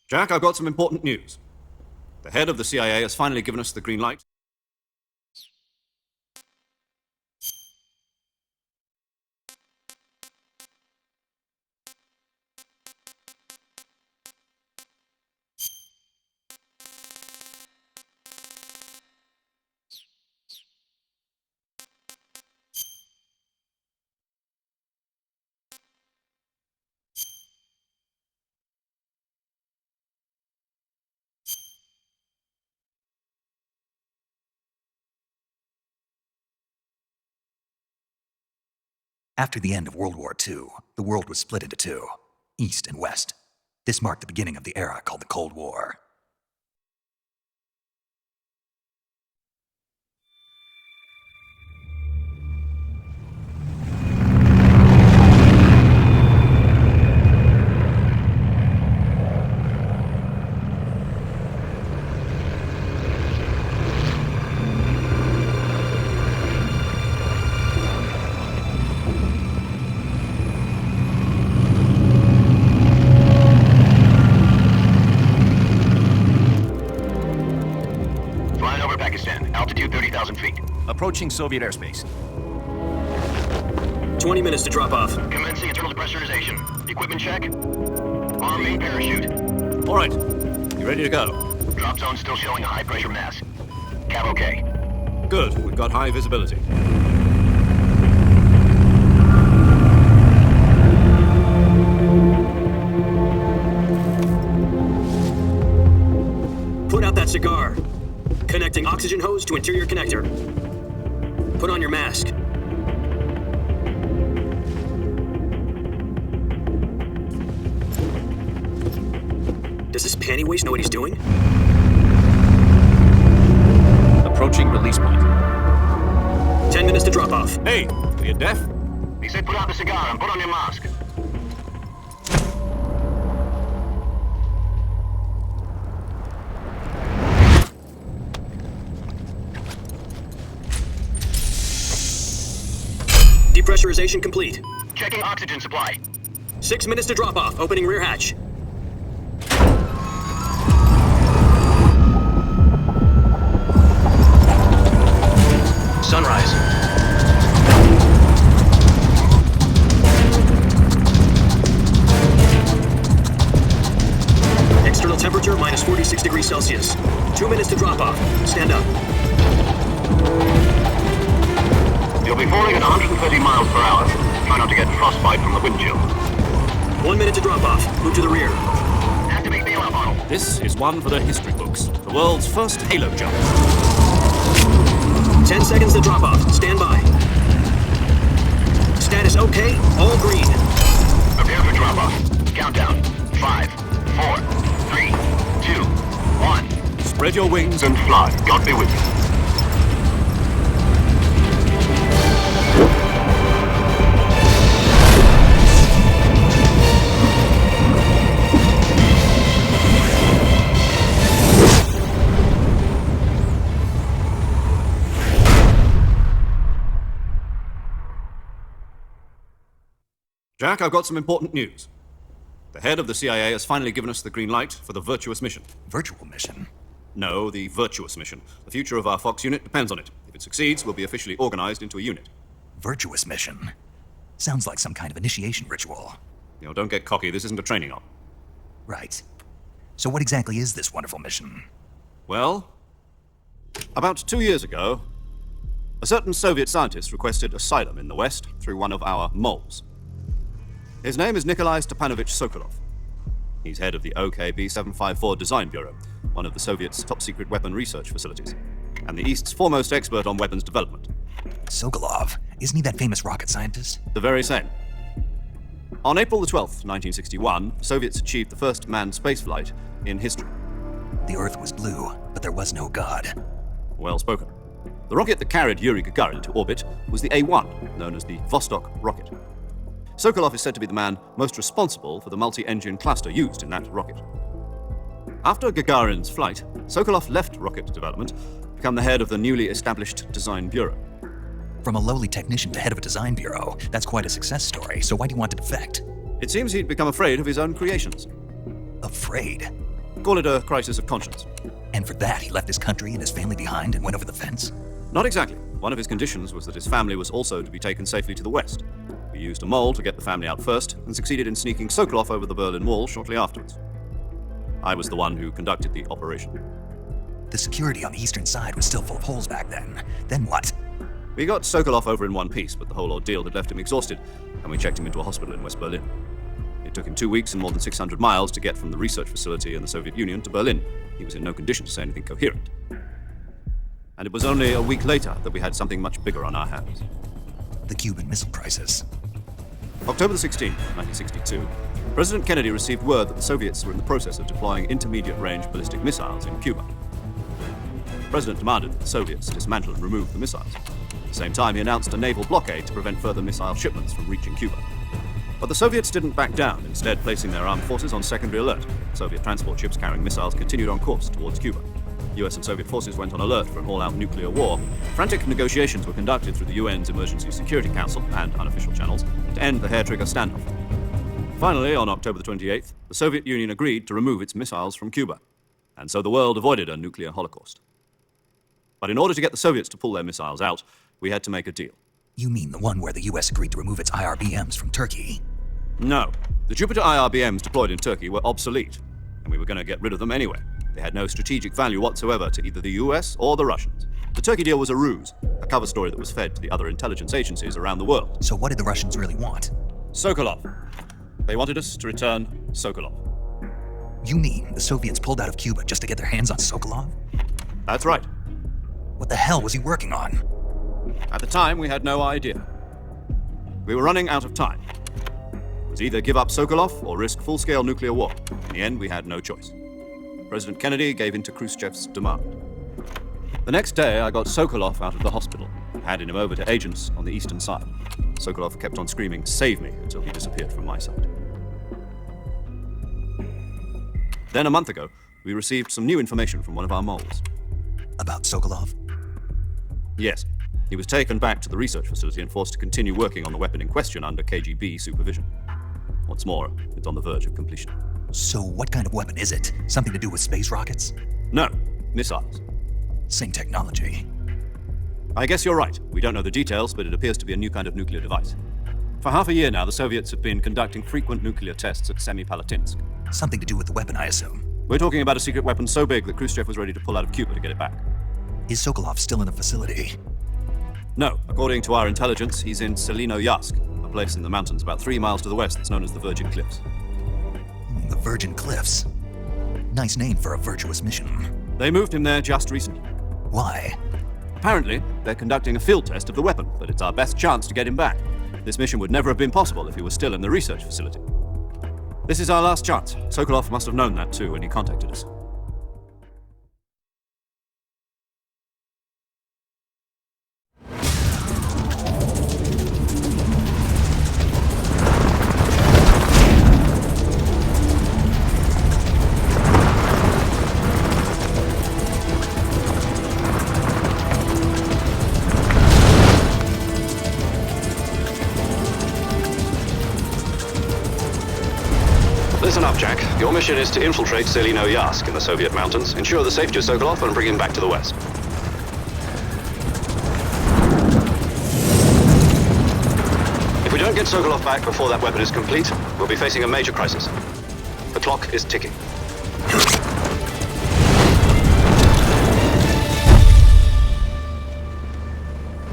Jack, I've got some important news. The head of the CIA has finally given us the green light. After the end of World War II, the world was split into two, East and West. This marked the beginning of the era called the Cold War. Approaching Soviet airspace. 20 minutes to drop off. Commencing internal depressurization. Equipment check. Arm main parachute. All right, you ready to go? Drop zone still showing a high pressure mass. Cap okay. Good, we've got high visibility. Put out that cigar. Connecting oxygen hose to interior connector. Put on your mask. Does this panty waste know what he's doing? Approaching release point. 10 minutes to drop off. Hey, are you deaf? He said put out the cigar and put on your mask. Depressurization complete. Checking oxygen supply. 6 minutes to drop off. Opening rear hatch. Sunrise. External temperature minus 46 degrees Celsius. 2 minutes to drop off. Stand up. You'll be falling at 130 miles per hour. Try not to get frostbite from the wind chill. 1 minute to drop off. Move to the rear. Activate the alarm model. This is one for the history books. The world's first halo jump. 10 seconds to drop off. Stand by. Status okay. All green. Prepare for drop off. Countdown. 5, 4, 3, 2, 1. Spread your wings And fly. God be with you. Jack, I've got some important news. The head of the CIA has finally given us the green light for the virtuous mission. Virtual mission? No, the virtuous mission. The future of our Fox unit depends on it. If If it succeeds, we'll be officially organized into a unit. Virtuous mission. Sounds like some kind of initiation ritual. You know, don't get cocky, this isn't a training op. Right. So what exactly is this wonderful mission? Well, about 2 years ago, a certain Soviet scientist requested asylum in the West through one of our moles. His name is Nikolai Stepanovich Sokolov. He's head of the OKB-754 Design Bureau, one of the Soviets' top-secret weapon research facilities, and the East's foremost expert on weapons development. Sokolov? Isn't he that famous rocket scientist? The very same. On April the 12th, 1961, the Soviets achieved the first manned spaceflight in history. The Earth was blue, but there was no God. Well spoken. The rocket that carried Yuri Gagarin to orbit was the A-1, known as the Vostok rocket. Sokolov is said to be the man most responsible for the multi-engine cluster used in that rocket. After Gagarin's flight, Sokolov left rocket development to become the head of the newly established Design Bureau. From a lowly technician to head of a design bureau, that's quite a success story, so why do you want to defect? It seems he'd become afraid of his own creations. Afraid? Call it a crisis of conscience. And for that, he left his country and his family behind and went over the fence? Not exactly. One of his conditions was that his family was also to be taken safely to the West. We used a mole to get the family out first, and succeeded in sneaking Sokolov over the Berlin Wall shortly afterwards. I was the one who conducted the operation. The security on the eastern side was still full of holes back then. Then what? We got Sokolov over in one piece, but the whole ordeal had left him exhausted, and we checked him into a hospital in West Berlin. It took him 2 weeks and more than 600 miles to get from the research facility in the Soviet Union to Berlin. He was in no condition to say anything coherent. And it was only a week later that we had something much bigger on our hands. The Cuban Missile Crisis. October the 16th, 1962, President Kennedy received word that the Soviets were in the process of deploying intermediate-range ballistic missiles in Cuba. The President demanded that the Soviets dismantle and remove the missiles. At the same time, he announced a naval blockade to prevent further missile shipments from reaching Cuba. But the Soviets didn't back down, instead placing their armed forces on secondary alert. Soviet transport ships carrying missiles continued on course towards Cuba. US and Soviet forces went on alert for an all-out nuclear war. Frantic negotiations were conducted through the UN's Emergency Security Council and unofficial channels to end the hair-trigger standoff. Finally, on October the 28th, the Soviet Union agreed to remove its missiles from Cuba, and so the world avoided a nuclear holocaust. But in order to get the Soviets to pull their missiles out, we had to make a deal. You mean the one where the US agreed to remove its IRBMs from Turkey? No. The Jupiter IRBMs deployed in Turkey were obsolete, and we were going to get rid of them anyway. They had no strategic value whatsoever to either the US or the Russians. The Turkey deal was a ruse, a cover story that was fed to the other intelligence agencies around the world. So what did the Russians really want? Sokolov. They wanted us to return Sokolov. You mean the Soviets pulled out of Cuba just to get their hands on Sokolov? That's right. What the hell was he working on? At the time, we had no idea. We were running out of time. It was either give up Sokolov or risk full-scale nuclear war. In the end, we had no choice. President Kennedy gave in to Khrushchev's demand. The next day, I got Sokolov out of the hospital, handed him over to agents on the eastern side. Sokolov kept on screaming, "Save me," until he disappeared from my sight. Then a month ago, we received some new information from one of our moles. About Sokolov? Yes. He was taken back to the research facility and forced to continue working on the weapon in question under KGB supervision. What's more, it's on the verge of completion. So what kind of weapon is it? Something to do with space rockets? No, missiles. Same technology. I guess you're right. We don't know the details, but it appears to be a new kind of nuclear device. For half a year now, the Soviets have been conducting frequent nuclear tests at Semipalatinsk. Something to do with the weapon, I assume. We're talking about a secret weapon so big that Khrushchev was ready to pull out of Cuba to get it back. Is Sokolov still in the facility? No. According to our intelligence, he's in Selinoyarsk, a place in the mountains about 3 miles to the west that's known as the Virgin Cliffs. The Virgin Cliffs. Nice name for a virtuous mission. They moved him there just recently. Why? Apparently, they're conducting a field test of the weapon, but it's our best chance to get him back. This mission would never have been possible if he was still in the research facility. This is our last chance. Sokolov must have known that too when he contacted us. Listen up, Jack. Your mission is to infiltrate Selinoyarsk in the Soviet mountains, ensure the safety of Sokolov, and bring him back to the West. we don't get Sokolov back before that weapon is complete, we'll be facing a major crisis. The clock is ticking.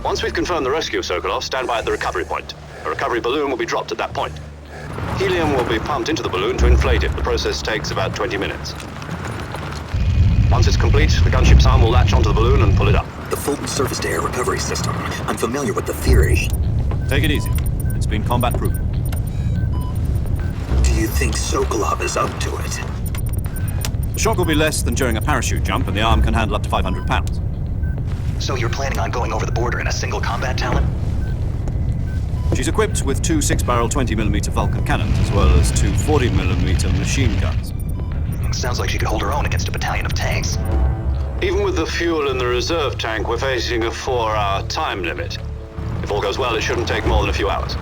Once we've confirmed the rescue of Sokolov, stand by at the recovery point. A recovery balloon will be dropped at that point. Helium will be pumped into the balloon to inflate it. The process takes about 20 minutes. Once it's complete, the gunship's arm will latch onto the balloon and pull it up. The Fulton surface-to-air recovery system. I'm familiar with the theory. Take it easy. It's been combat-proven. Do you think Sokolov is up to it? The shock will be less than during a parachute jump, and the arm can handle up to 500 pounds. So you're planning on going over the border in a single combat talent? She's equipped with two 6-barrel 20mm Vulcan cannons, as well as two 40mm machine guns. Sounds like she could hold her own against a battalion of tanks. Even with the fuel in the reserve tank, we're facing a 4-hour time limit. If all goes well, it shouldn't take more than a few hours.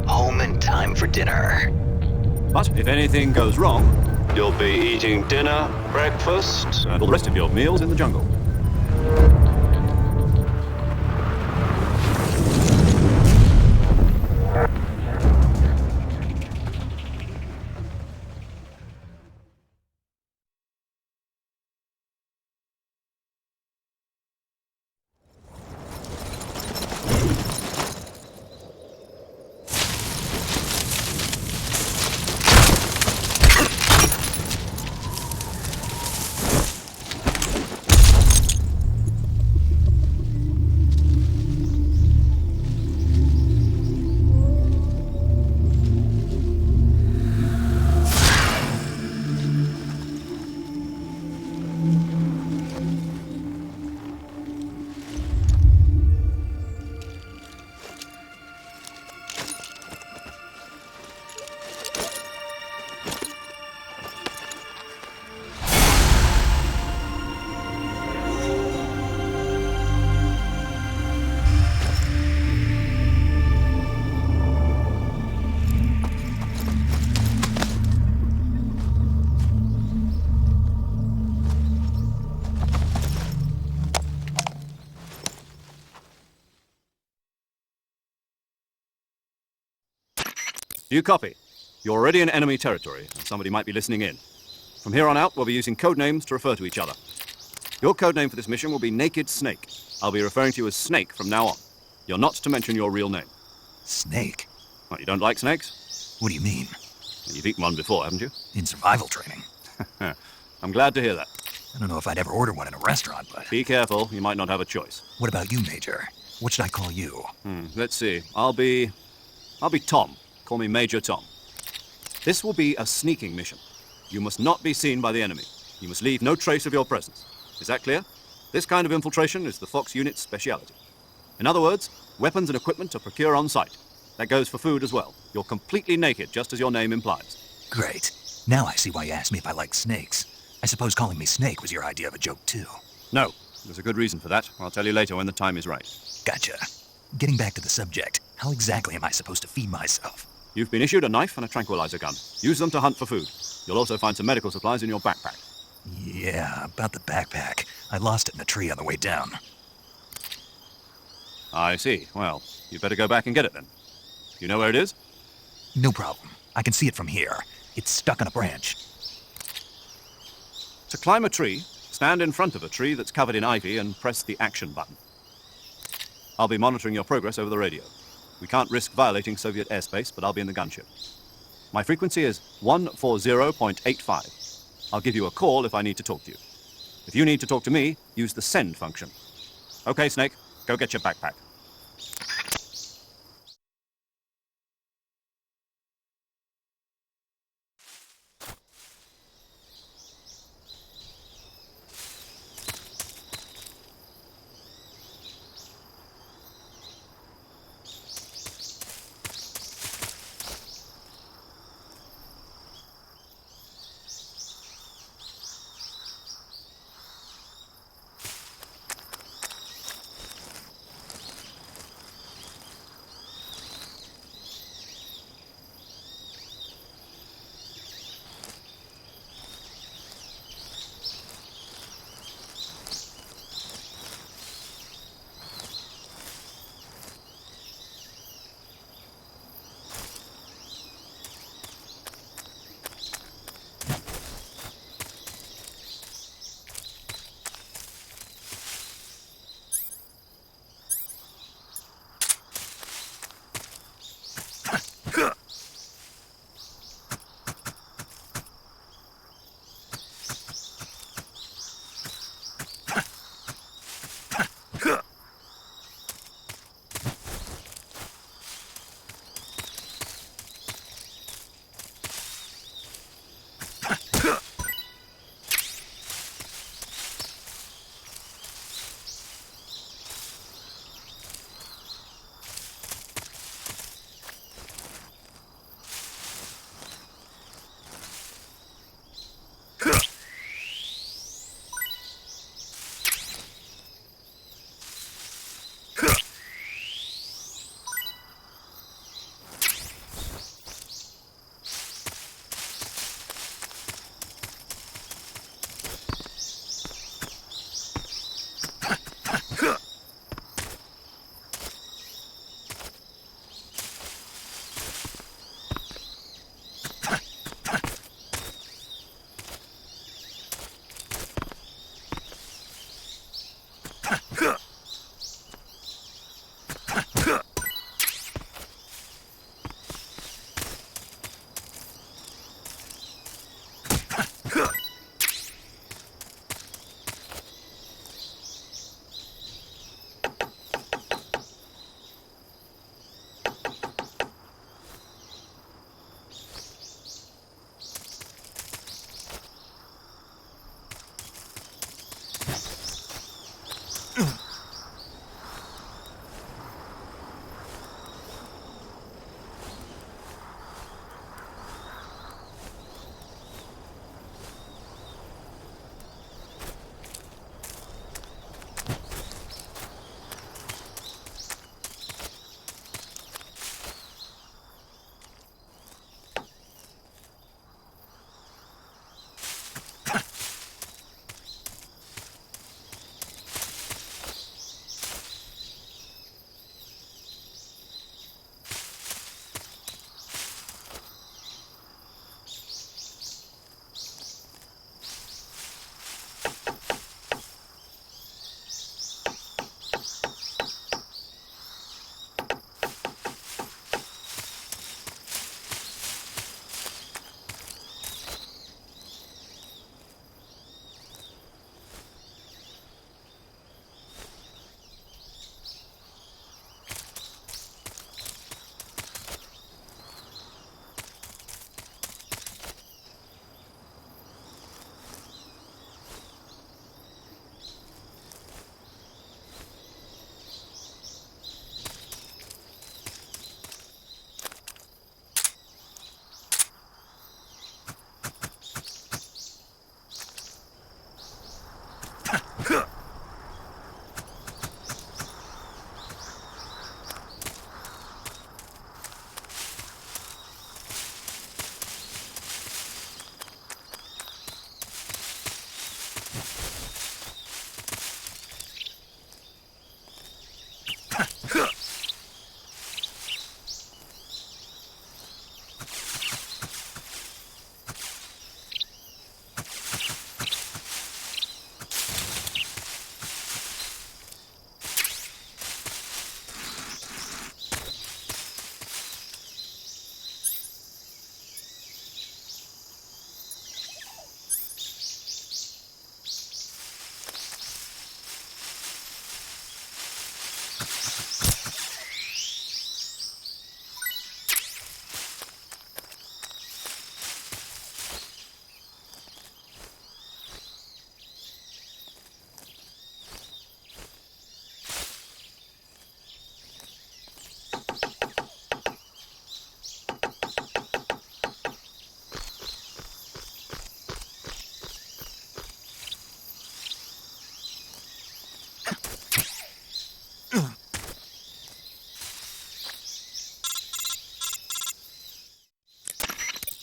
Home in time for dinner. But if anything goes wrong, you'll be eating dinner, breakfast, and all the rest of your meals in the jungle. Do you copy? You're already in enemy territory, and somebody might be listening in. From here on out, we'll be using code names to refer to each other. Your code name for this mission will be Naked Snake. I'll be referring to you as Snake from now on. You're not to mention your real name. Snake? What, you don't like snakes? What do you mean? You've eaten one before, haven't you? In survival training. I'm glad to hear that. I don't know if I'd ever order one in a restaurant, but... Be careful, you might not have a choice. What about you, Major? What should I call you? Let's see. I'll be Tom. Call me Major Tom. This will be a sneaking mission. You must not be seen by the enemy. You must leave no trace of your presence. Is that clear? This kind of infiltration is the Fox unit's speciality. In other words, weapons and equipment are procured on site. That goes for food as well. You're completely naked, just as your name implies. Great. Now I see why you asked me if I like snakes. I suppose calling me Snake was your idea of a joke, too. No, there's a good reason for that. I'll tell you later when the time is right. Gotcha. Getting back to the subject, how exactly am I supposed to feed myself? You've been issued a knife and a tranquilizer gun. Use them to hunt for food. You'll also find some medical supplies in your backpack. Yeah, about the backpack. I lost it in a tree on the way down. I see. Well, you'd better go back and get it then. You know where it is? No problem. I can see it from here. It's stuck on a branch. To climb a tree, stand in front of a tree that's covered in ivy and press the action button. I'll be monitoring your progress over the radio. We can't risk violating Soviet airspace, but I'll be in the gunship. My frequency is 140.85. I'll give you a call if I need to talk to you. If you need to talk to me, use the send function. Okay, Snake, go get your backpack.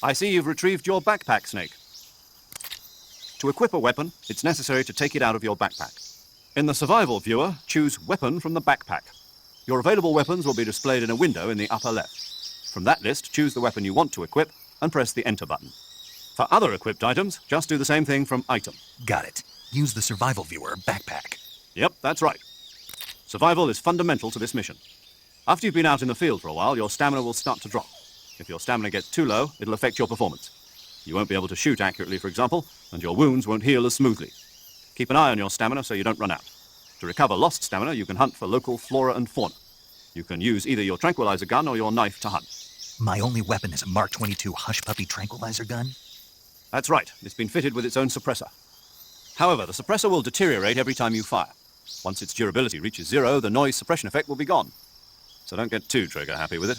I see you've retrieved your backpack, Snake. To equip a weapon, it's necessary to take it out of your backpack. In the survival viewer, choose Weapon from the backpack. Your available weapons will be displayed in a window in the upper left. From that list, choose the weapon you want to equip and press the Enter button. For other equipped items, just do the same thing from Item. Got it. Use the survival viewer backpack. Yep, that's right. Survival is fundamental to this mission. After you've been out in the field for a while, your stamina will start to drop. If your stamina gets too low, it'll affect your performance. You won't be able to shoot accurately, for example, and your wounds won't heal as smoothly. Keep an eye on your stamina so you don't run out. To recover lost stamina, you can hunt for local flora and fauna. You can use either your tranquilizer gun or your knife to hunt. My only weapon is a Mark 22 Hush Puppy tranquilizer gun? That's right. It's been fitted with its own suppressor. However, the suppressor will deteriorate every time you fire. Once its durability reaches 0, the noise suppression effect will be gone. So don't get too trigger-happy with it.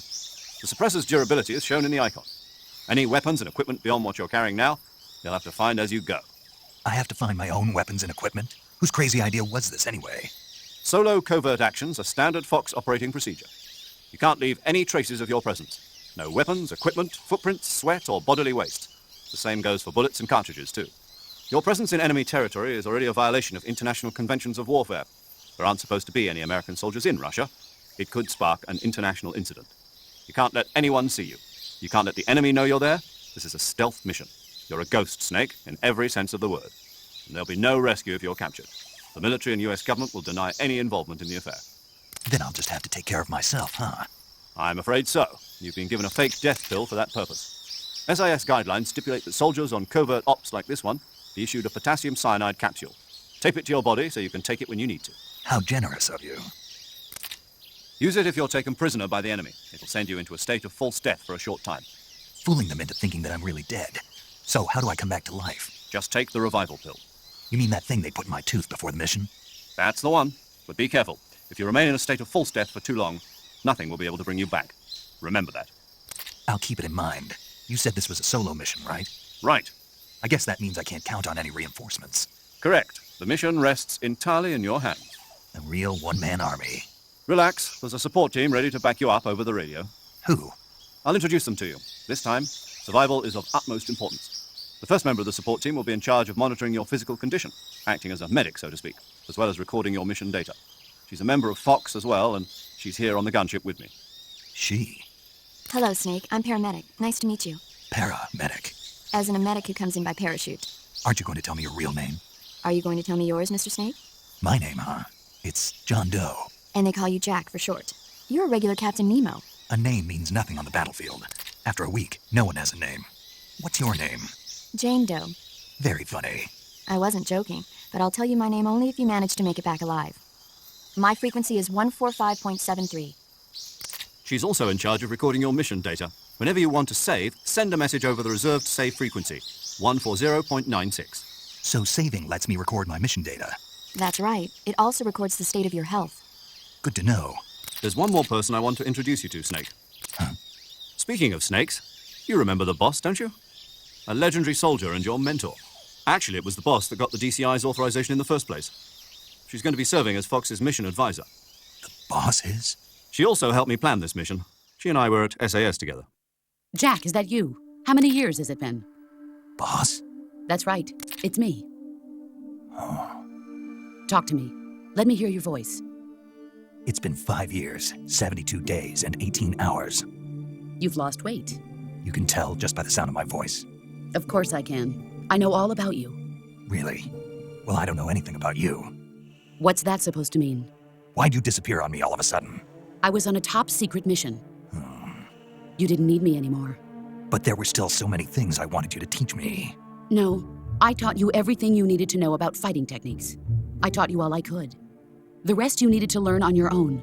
The suppressor's durability is shown in the icon. Any weapons and equipment beyond what you're carrying now, you'll have to find as you go. I have to find my own weapons and equipment? Whose crazy idea was this anyway? Solo covert actions are standard Fox operating procedure. You can't leave any traces of your presence. No weapons, equipment, footprints, sweat, or bodily waste. The same goes for bullets and cartridges, too. Your presence in enemy territory is already a violation of international conventions of warfare. There aren't supposed to be any American soldiers in Russia. It could spark an international incident. You can't let anyone see you. You can't let the enemy know you're there. This is a stealth mission. You're a ghost, Snake, in every sense of the word. And there'll be no rescue if you're captured. The military and US government will deny any involvement in the affair. Then I'll just have to take care of myself, huh? I'm afraid so. You've been given a fake death pill for that purpose. SIS guidelines stipulate that soldiers on covert ops like this one be issued a potassium cyanide capsule. Tape it to your body so you can take it when you need to. How generous of you. Use it if you're taken prisoner by the enemy. It'll send you into a state of false death for a short time. Fooling them into thinking that I'm really dead. So how do I come back to life? Just take the revival pill. You mean that thing they put in my tooth before the mission? That's the one. But be careful. If you remain in a state of false death for too long, nothing will be able to bring you back. Remember that. I'll keep it in mind. You said this was a solo mission, right? Right. I guess that means I can't count on any reinforcements. Correct. The mission rests entirely in your hands. A real one-man army. Relax. There's a support team ready to back you up over the radio. Who? I'll introduce them to you. This time, survival is of utmost importance. The first member of the support team will be in charge of monitoring your physical condition, acting as a medic, so to speak, as well as recording your mission data. She's a member of Fox as well, and she's here on the gunship with me. She? Hello, Snake. I'm paramedic. Nice to meet you. Paramedic. As in a medic who comes in by parachute. Aren't you going to tell me your real name? Are you going to tell me yours, Mr. Snake? My name, huh? It's John Doe. And they call you Jack for short. You're a regular Captain Nemo. A name means nothing on the battlefield. After a week, no one has a name. What's your name? Jane Doe. Very funny. I wasn't joking, but I'll tell you my name only if you manage to make it back alive. My frequency is 145.73. She's also in charge of recording your mission data. Whenever you want to save, send a message over the reserved save frequency, 140.96. So saving lets me record my mission data. That's right. It also records the state of your health. Good to know. There's one more person I want to introduce you to, Snake. Huh? Speaking of snakes, you remember the boss, don't you? A legendary soldier and your mentor. Actually, it was the boss that got the DCI's authorization in the first place. She's going to be serving as Fox's mission advisor. The boss is? She also helped me plan this mission. She and I were at SAS together. Jack, is that you? How many years has it been? Boss? That's right. It's me. Oh. Talk to me. Let me hear your voice. It's been 5 years, 72 days, and 18 hours. You've lost weight. You can tell just by the sound of my voice. Of course I can. I know all about you. Really? Well, I don't know anything about you. What's that supposed to mean? Why'd you disappear on me all of a sudden? I was on a top-secret mission. You didn't need me anymore. But there were still so many things I wanted you to teach me. No, I taught you everything you needed to know about fighting techniques. I taught you all I could. The rest you needed to learn on your own.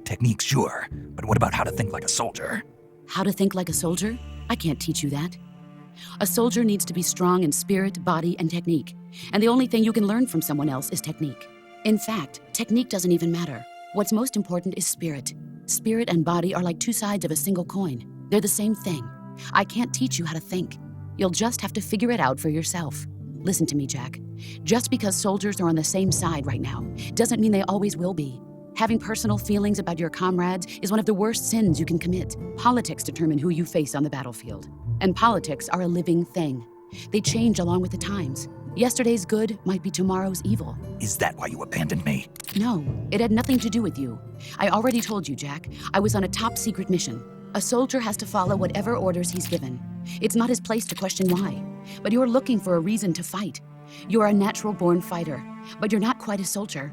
Techniques, sure, but what about how to think like a soldier? How to think like a soldier? I can't teach you that. A soldier needs to be strong in spirit, body, and technique. And the only thing you can learn from someone else is technique. In fact, technique doesn't even matter. What's most important is spirit. Spirit and body are like two sides of a single coin. They're the same thing. I can't teach you how to think. You'll just have to figure it out for yourself. Listen to me, Jack. Just because soldiers are on the same side right now doesn't mean they always will be. Having personal feelings about your comrades is one of the worst sins you can commit. Politics determine who you face on the battlefield. And politics are a living thing. They change along with the times. Yesterday's good might be tomorrow's evil. Is that why you abandoned me? No, it had nothing to do with you. I already told you, Jack. I was on a top-secret mission. A soldier has to follow whatever orders he's given. It's not his place to question why. But you're looking for a reason to fight. You're a natural-born fighter, but you're not quite a soldier.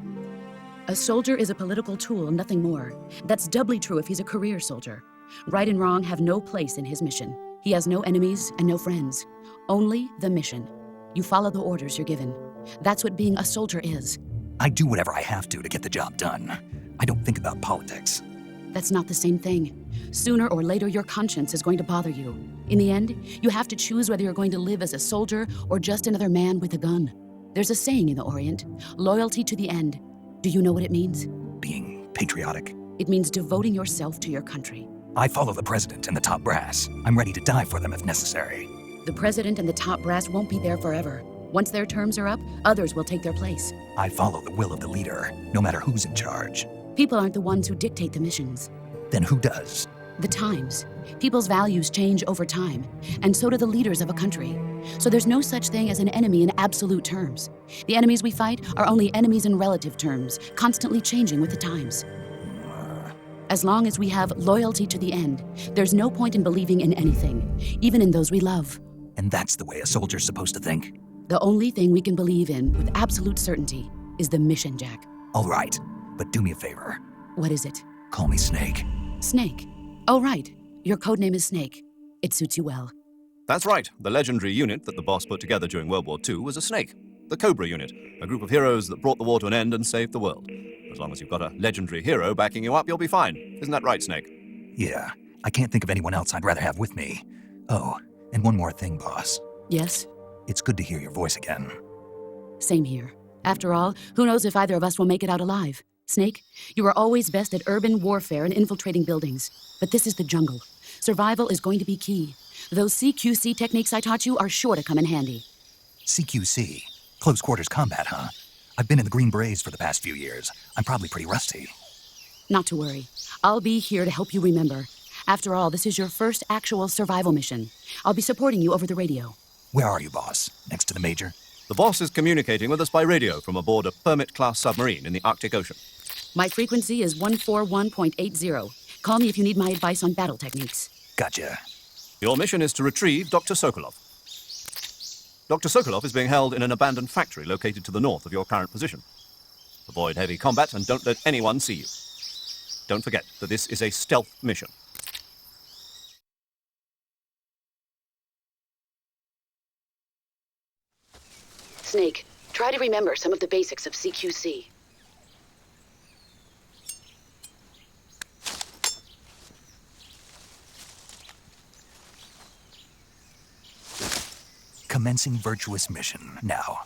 A soldier is a political tool, nothing more. That's doubly true if he's a career soldier. Right and wrong have no place in his mission. He has no enemies and no friends. Only the mission. You follow the orders you're given. That's what being a soldier is. I do whatever I have to get the job done. I don't think about politics. That's not the same thing. Sooner or later, your conscience is going to bother you. In the end, you have to choose whether you're going to live as a soldier or just another man with a gun. There's a saying in the Orient, loyalty to the end. Do you know what it means? Being patriotic. It means devoting yourself to your country. I follow the president and the top brass. I'm ready to die for them if necessary. The president and the top brass won't be there forever. Once their terms are up, others will take their place. I follow the will of the leader, no matter who's in charge. People aren't the ones who dictate the missions. Then who does? The times. People's values change over time, and so do the leaders of a country. So there's no such thing as an enemy in absolute terms. The enemies we fight are only enemies in relative terms, constantly changing with the times. As long as we have loyalty to the end, there's no point in believing in anything, even in those we love. And that's the way a soldier's supposed to think? The only thing we can believe in with absolute certainty is the mission, Jack. All right, but do me a favor. What is it? Call me Snake. Snake? Oh, right. Your codename is Snake. It suits you well. That's right. The legendary unit that the boss put together during World War II was a snake. The Cobra unit, a group of heroes that brought the war to an end and saved the world. As long as you've got a legendary hero backing you up, you'll be fine. Isn't that right, Snake? Yeah, I can't think of anyone else I'd rather have with me. Oh, and one more thing, boss. Yes? It's good to hear your voice again. Same here. After all, who knows if either of us will make it out alive? Snake, you are always best at urban warfare and infiltrating buildings. But this is the jungle. Survival is going to be key. Those CQC techniques I taught you are sure to come in handy. CQC? Close quarters combat, huh? I've been in the Green Berets for the past few years. I'm probably pretty rusty. Not to worry. I'll be here to help you remember. After all, this is your first actual survival mission. I'll be supporting you over the radio. Where are you, boss? Next to the Major? The boss is communicating with us by radio from aboard a Permit-class submarine in the Arctic Ocean. My frequency is 141.80. Call me if you need my advice on battle techniques. Gotcha. Your mission is to retrieve Dr. Sokolov. Dr. Sokolov is being held in an abandoned factory located to the north of your current position. Avoid heavy combat and don't let anyone see you. Don't forget that this is a stealth mission. Snake, try to remember some of the basics of CQC. Commencing virtuous mission now.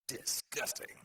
Disgusting.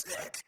it.